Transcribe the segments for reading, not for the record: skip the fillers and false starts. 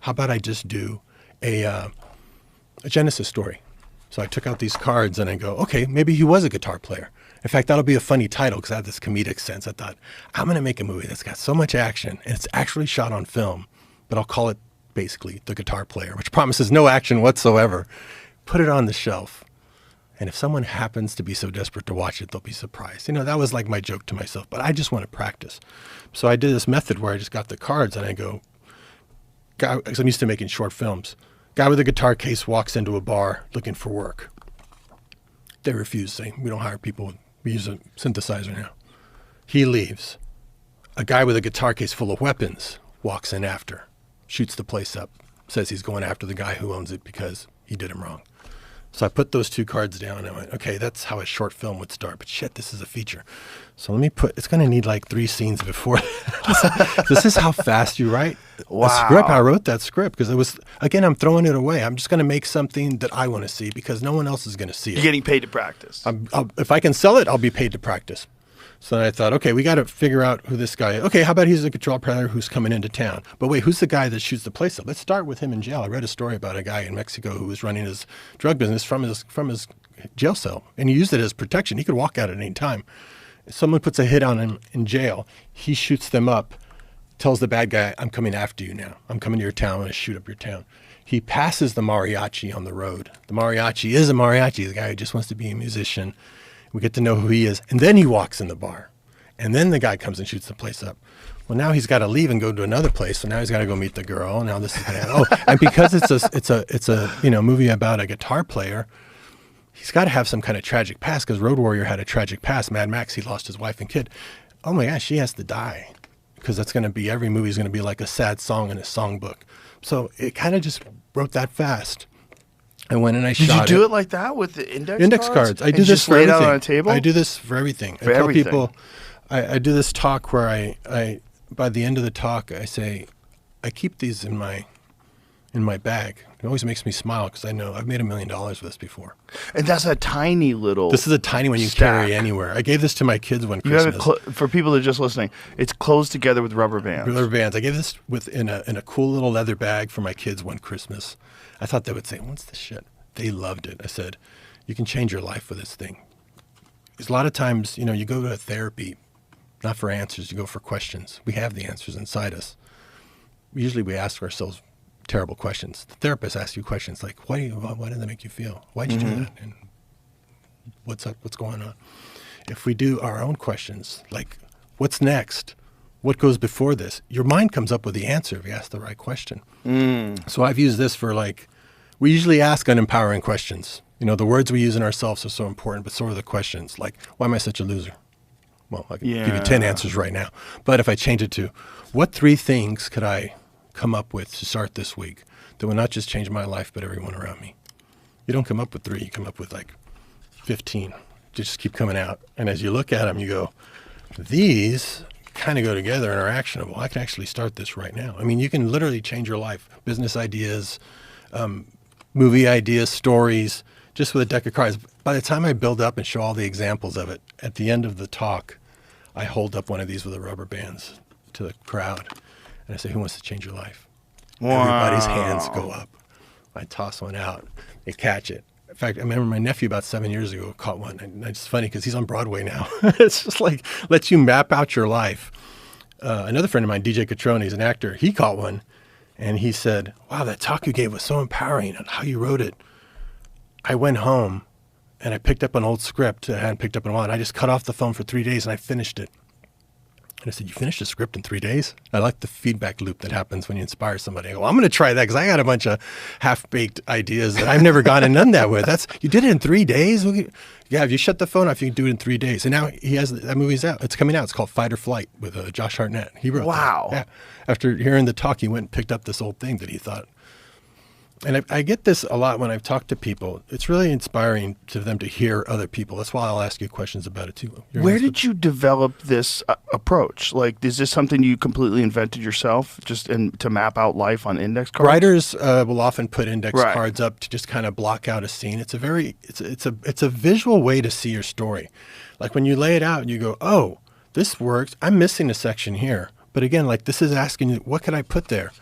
how about I just do a Genesis story? So I took out these cards and I go, okay, maybe he was a guitar player. In fact, that'll be a funny title because I have this comedic sense. I thought, I'm going to make a movie that's got so much action and it's actually shot on film, but I'll call it basically The Guitar Player, which promises no action whatsoever. Put it on the shelf. And if someone happens to be so desperate to watch it, they'll be surprised. That was like my joke to myself, but I just want to practice. So I did this method where I just got the cards and I go, because I'm used to making short films. Guy with a guitar case walks into a bar looking for work. They refuse, saying, we don't hire people. We use a synthesizer now. He leaves. A guy with a guitar case full of weapons walks in after, shoots the place up, says he's going after the guy who owns it because he did him wrong. So I put those 2 cards down and I went, okay, that's how a short film would start. But shit, this is a feature. So let me it's going to need like 3 scenes before. This is how fast you write a script. I wrote that script because it was, again, I'm throwing it away. I'm just going to make something that I want to see because no one else is going to see it. You're getting paid to practice. If I can sell it, I'll be paid to practice. So then I thought, okay, we got to figure out who this guy is. Okay, how about he's a guitar player who's coming into town? But wait, who's the guy that shoots the place up? Let's start with him in jail. I read a story about a guy in Mexico who was running his drug business from his jail cell, and he used it as protection. He could walk out at any time. If someone puts a hit on him in jail, he shoots them up, tells the bad guy, I'm coming after you now. I'm coming to your town. I'm going to shoot up your town. He passes the mariachi on the road. The mariachi is a mariachi, the guy who just wants to be a musician. We get to know who he is. And then he walks in the bar. And then the guy comes and shoots the place up. Well, now he's got to leave and go to another place. So now he's got to go meet the girl. Now this is going to happen. And because it's a movie about a guitar player, he's got to have some kind of tragic past because Road Warrior had a tragic past. Mad Max, he lost his wife and kid. Oh my gosh, she has to die because that's going to be, every movie is going to be like a sad song in a songbook. So it kind of just wrote that fast. I went and I shot it. Did you do it like that with the index cards? I do this for everything. Just laid out on a table? I do this for everything. I tell people, I do this talk where I by the end of the talk, I say, I keep these in my bag. It always makes me smile because I know I've made $1 million with this before. And that's a tiny little. This is a tiny one you can carry anywhere. I gave this to my kids one Christmas. For people that are just listening, it's closed together with rubber bands. Rubber bands. I gave this in a cool little leather bag for my kids one Christmas. I thought they would say, what's this shit? They loved it. I said, you can change your life with this thing. Because a lot of times, you go to therapy, not for answers, you go for questions. We have the answers inside us. Usually we ask ourselves terrible questions. The therapist asks you questions like, why did that make you feel? Why'd you do that? And what's up? What's going on? If we do our own questions, like, what's next? What goes before this? Your mind comes up with the answer if you ask the right question. So I've used this for we usually ask unempowering questions. The words we use in ourselves are so important, but so are the questions. Like, why am I such a loser? Well, I can give you 10 answers right now. But if I change it to, what 3 things could I come up with to start this week that will not just change my life, but everyone around me? You don't come up with 3. You come up with 15. Just keep coming out. And as you look at them, you go, these kind of go together and are actionable. I can actually start this right now. I mean, you can literally change your life. Business ideas, movie ideas, stories, just with a deck of cards. By the time I build up and show all the examples of it, at the end of the talk, I hold up one of these with the rubber bands to the crowd. And I say, who wants to change your life? Wow. Everybody's hands go up. I toss one out. They catch it. In fact, I remember my nephew about 7 years ago caught one. And it's funny because he's on Broadway now. It's just lets you map out your life. Another friend of mine, DJ Catrone, he's an actor. He caught one. And he said, wow, that talk you gave was so empowering and how you wrote it. I went home and I picked up an old script I hadn't picked up in a while. And I just cut off the phone for 3 days and I finished it. And I said, you finished a script in 3 days? I like the feedback loop that happens when you inspire somebody. I go, well, I'm going to try that because I got a bunch of half-baked ideas that I've never gone and done that with. You did it in 3 days? Yeah, if you shut the phone off, you can do it in 3 days. And now he has that movie's out. It's coming out. It's called Fight or Flight with Josh Hartnett. He wrote that. Yeah. After hearing the talk, he went and picked up this old thing that he thought. And I get this a lot when I've talked to people. It's really inspiring to them to hear other people. That's why I'll ask you questions about it too. Where did you develop this approach? Is this something you completely invented yourself, just to map out life on index cards? Writers will often put index cards up to just kind of block out a scene. It's a visual way to see your story. Like when you lay it out and you go, oh, this works. I'm missing a section here. But again, this is asking you, what could I put there?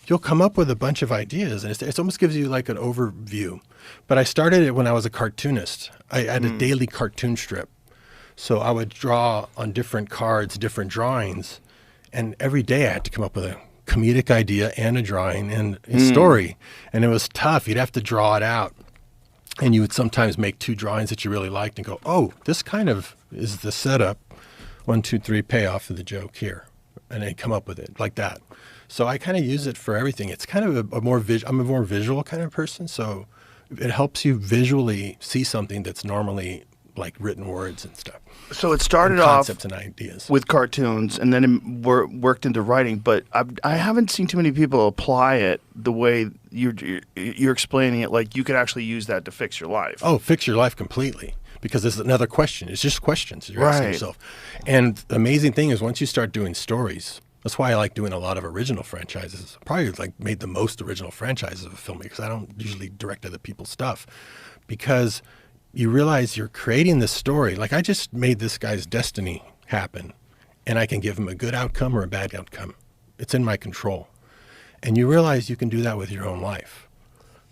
you'll come up with a bunch of ideas, and it almost gives you like an overview. But I started it when I was a cartoonist. I had a daily cartoon strip. So I would draw on different cards, different drawings, and every day I had to come up with a comedic idea and a drawing and a story. And it was tough. You'd have to draw it out. And you would sometimes make 2 drawings that you really liked and go, oh, this kind of is the setup. 1, 2, 3, payoff of the joke here. And then come up with it like that. So I kind of use it for everything. It's kind of I'm a more visual kind of person. So it helps you visually see something that's normally like written words and stuff. So it started and off concepts and ideas with cartoons, and then it worked into writing. But I haven't seen too many people apply it the way you're explaining it. Like you could actually use that to fix your life. Oh, fix your life completely. Because there's another question. It's just questions you're asking yourself. And the amazing thing is once you start doing stories, that's why I like doing a lot of original franchises. Probably like made the most original franchises of a filmmaker because I don't usually direct other people's stuff. Because you realize you're creating this story. Like I just made this guy's destiny happen, and I can give him a good outcome or a bad outcome. It's in my control. And you realize you can do that with your own life.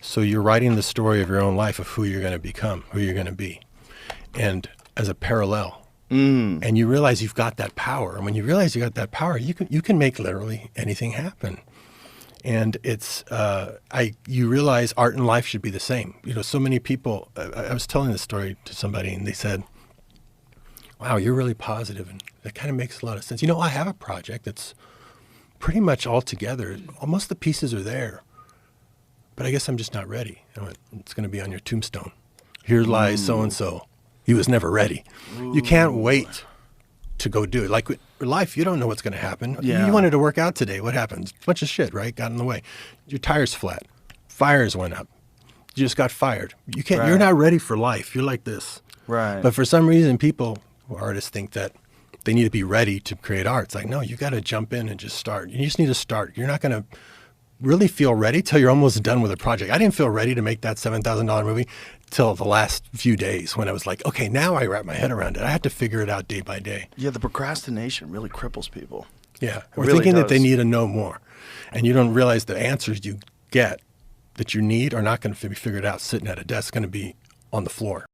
So you're writing the story of your own life of who you're going to become, who you're going to be. And as a parallel, and you realize you've got that power. And when you realize you got that power, you can make literally anything happen. And it's you realize art and life should be the same. You know, so many people. I was telling this story to somebody, and they said, "Wow, you're really positive," and that kind of makes a lot of sense. You know, I have a project that's pretty much all together. Almost the pieces are there, but I guess I'm just not ready. I went, it's going to be on your tombstone. Here lies so and so. He was never ready. You can't wait to go do it. Like with life, you don't know what's going to happen. Yeah. You wanted to work out today. What happened? A bunch of shit, right? Got in the way. Your tire's flat. Fires went up. You just got fired. You can't. Right. You're not ready for life. You're like this. Right. But for some reason, people, artists, think that they need to be ready to create art. It's like, no, you got to jump in and just start. You just need to start. You're not going to really feel ready till you're almost done with a project. I didn't feel ready to make that $7,000 movie till the last few days when I was like, okay, now I wrap my head around it. I have to figure it out day by day. Yeah, the procrastination really cripples people. Yeah, or really thinking that does. they need to know more. And you don't realize the answers you get that you need are not going to be figured out sitting at a desk, going to be on the floor.